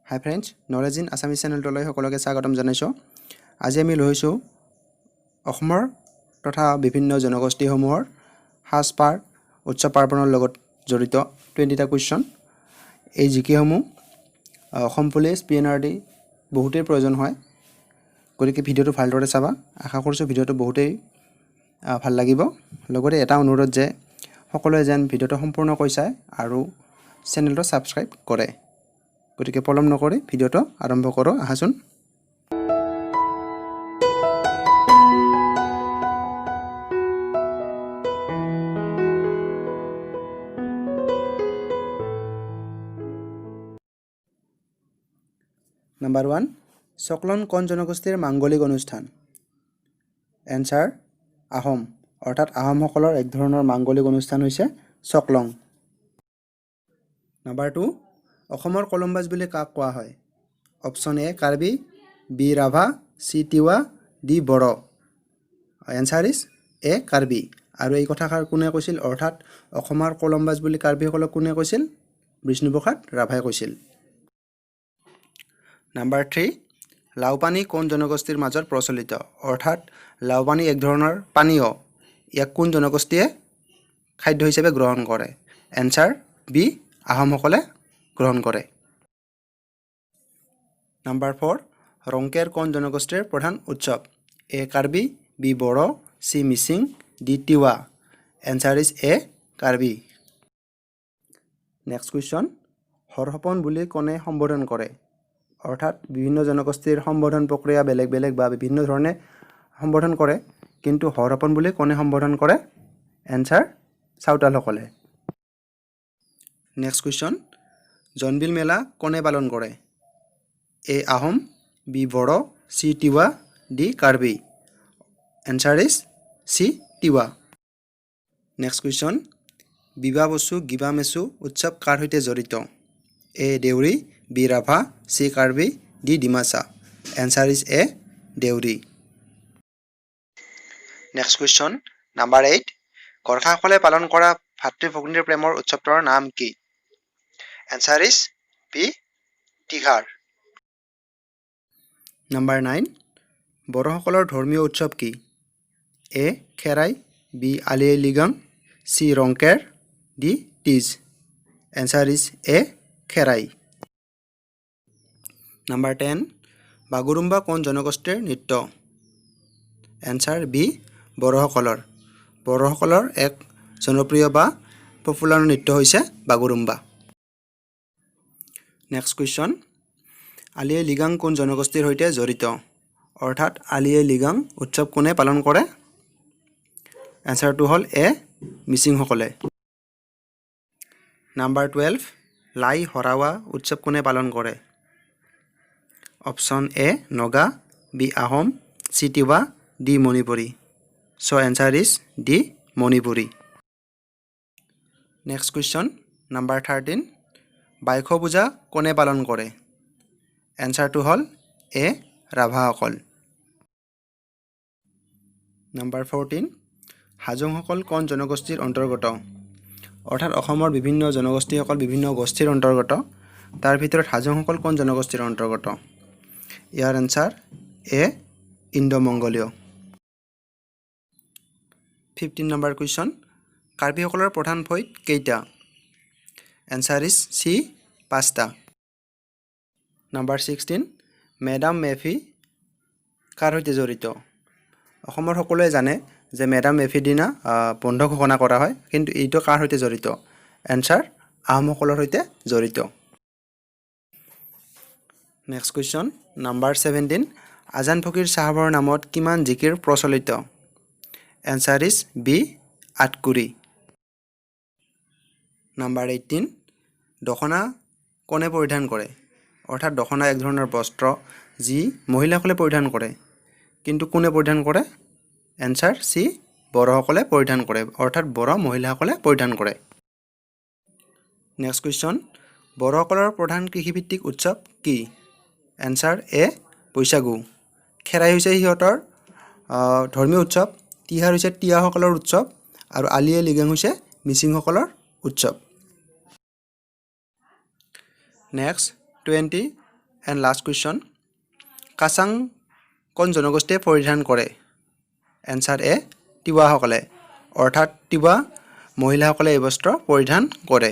Hi friends, Knowledge in Assamese channel to সকলোকে স্বাগতম জনাইছো। আজি আমি লৈছো অসমৰ তথা বিভিন্ন জনগোষ্ঠীসমূহৰ সাজপাৰ উৎসৱ পাৰ্বণৰ লগত জড়িত 20টা কুৱেশ্যন। এই জিকেসমূহ অসম পুলিচ পিএনআৰডি বহুতেই প্ৰয়োজন হয়। গতিকে ভিডিঅ'টো ভালদৰে চাবা। আশা কৰিছো ভিডিঅ'টো বহুতেই ভাল লাগিব। লগতে এটা অনুৰোধ যে সকলোৱে যেন ভিডিঅ'টো সম্পূৰ্ণকৈ চায় আৰু চেনেলটো সাবস্ক্ৰাইব কৰে। গতিকে পলম নকৰি ভিডিঅ'টো আৰম্ভ কৰো আহাচোন। নাম্বাৰ 1 সকলন কোন জনগোষ্ঠীৰ মাঙ্গলিক অনুষ্ঠান? এনসাৰ আহোম, অৰ্থাৎ আহোমসকলৰ এক ধৰণৰ মাঙ্গলিক অনুষ্ঠান হৈছে সকলং। নাম্বাৰ 2 অসমৰ কলম্বাছ বুলি কাক কোৱা হয়? Option A Karbi, B Rabha, C Tiwa, D Bodo. Answer is A Karbi. আৰু এই কথাষাৰ কোনে কৈছিল, অৰ্থাৎ অসমৰ কলম্বাছ বুলি কাৰ্বিসকলক কোনে কৈছিল? বিষ্ণুপ্ৰসাদ ৰাভাই কৈছিল। নাম্বাৰ 3 লাওপানী কোন জনগোষ্ঠীৰ মাজত প্ৰচলিত? অৰ্থাৎ লাওপানী এক ধৰণৰ পানীয়, ইয়াক কোন জনগোষ্ঠীয়ে খাদ্য হিচাপে গ্ৰহণ কৰে? এনসাৰ বি আহোমসকলে গ্ৰহণ কৰে। নাম্বাৰ 4 ৰংকেৰ কোন জনগোষ্ঠীৰ প্ৰধান উৎসৱ? A Karbi, B Bodo, C Mising, D Tiwa. Answer is A Karbi. Next question, হৰসপন বুলি কোনে সম্বোধন কৰে? অৰ্থাৎ বিভিন্ন জনগোষ্ঠীৰ সম্বোধন প্ৰক্ৰিয়া বেলেগ বেলেগ বা বিভিন্ন ধৰণে সম্বোধন কৰে, কিন্তু হৰসপন বুলি কোনে সম্বোধন কৰে? এনসাৰ চাওতালসকলে। নেক্সট কুৱেশ্যন, জোনবিল মেলা কোনে পালন কৰে? A Ahom, B Bodo, C Tiwa, D Karbi. Answer is C Tiwa. Next question, বিবা বসু গিবা মেচু উৎসৱ কাৰ সৈতে জড়িত? A Deori, B Rabha, C Karbi, D Dimasa. Answer is A Deori. Next question number 8 গৰ্খাসকলে পালন কৰা ভাতৃ ভগ্নীৰ প্ৰেমৰ উৎসৱটোৰ নাম কি? Answer is B Tihar. Number 9 বড়োসকলৰ ধৰ্মীয় উৎসৱ কি? এ খেৰাই, বি আলি আই লৃগাং, চি ৰংকেৰ, ডি টিজ। Answer is A Kherai. Number 10 Bagurumba কোন জনগোষ্ঠীৰ নৃত্য? এনসাৰ বি বড়োসকলৰ। বড়োসকলৰ এক জনপ্ৰিয় বা পপুলাৰ নৃত্য হৈছে বাগুৰুম্বা। নেক্সট কুৱেশ্যন, আলি আই লৃগাং কোন জনগোষ্ঠীৰ সৈতে জড়িত? অৰ্থাৎ আলি আই লৃগাং উৎসৱ কোনে পালন কৰে? এনসাৰটো হ'ল এ মিচিংসকলে। নাম্বাৰ 12 লাই হৰাৱা উৎসৱ কোনে পালন কৰে? Option A Naga, B Ahom, C Tiwa, D Manipuri. So' answer is D Manipuri. Next question number 13 Baikho পূজা কোনে পালন কৰে? এনসাৰটো হ'ল এ ৰাভাসকল। নাম্বাৰ 14 হাজোংসকল কোন জনগোষ্ঠীৰ অন্তৰ্গত? অৰ্থাৎ অসমৰ বিভিন্ন জনগোষ্ঠীসকল বিভিন্ন গোষ্ঠীৰ অন্তৰ্গত, তাৰ ভিতৰত হাজোংসকল কোন জনগোষ্ঠীৰ অন্তৰ্গত? ইয়াৰ এনসাৰ এ ইণ্ডো মংগোলীয়। 15 নম্বৰ কুৱেশ্যন কাৰ্বিসকলৰ প্ৰধান ফৈদ কেইটা? এনসাৰ ইজ চি 5টা। নাম্বাৰ 16 মেডাম মেফি কাৰ সৈতে জড়িত? অসমৰ সকলোৱে জানে যে মেডাম মেফিৰ দিনা বন্ধ ঘোষণা কৰা হয়, কিন্তু এইটো কাৰ সৈতে জড়িত? এনসাৰ আহোমসকলৰ সৈতে জড়িত। Next question number 17 Ajan Fakir চাহাবৰ নামত কিমান জিকিৰ প্ৰচলিত? এনসাৰ ইজ বি আটকুৰি। নাম্বাৰ 18 দখনা কোনে পৰিধান কৰে? অৰ্থাৎ দখনা এক ধৰণৰ বস্ত্ৰ যি মহিলাসকলে পৰিধান কৰে, কিন্তু কোনে পৰিধান কৰে? এনসাৰ চি বড়োসকলে পৰিধান কৰে, অৰ্থাৎ বড়ো মহিলাসকলে পৰিধান কৰে। নেক্সট কুৱেশ্যন বড়োসকলৰ প্ৰধান কৃষিভিত্তিক উৎসৱ কি? এনসাৰ এ বৈশাগু। খেৰাই হৈছে সিহঁতৰ ধৰ্মীয় উৎসৱ, তিহাৰ হৈছে তিৱাসকলৰ উৎসৱ, আৰু আলি আই লৃগাং হৈছে মিচিংসকলৰ উৎসৱ। নেক্সট 20 এণ্ড লাষ্ট কুৱেশ্যন কাচাং কোন জনগোষ্ঠীয়ে পৰিধান কৰে এনচাৰ এ তিৱাসকলে অৰ্থাৎ তিৱা মহিলাসকলে এই বস্ত্ৰ পৰিধান কৰে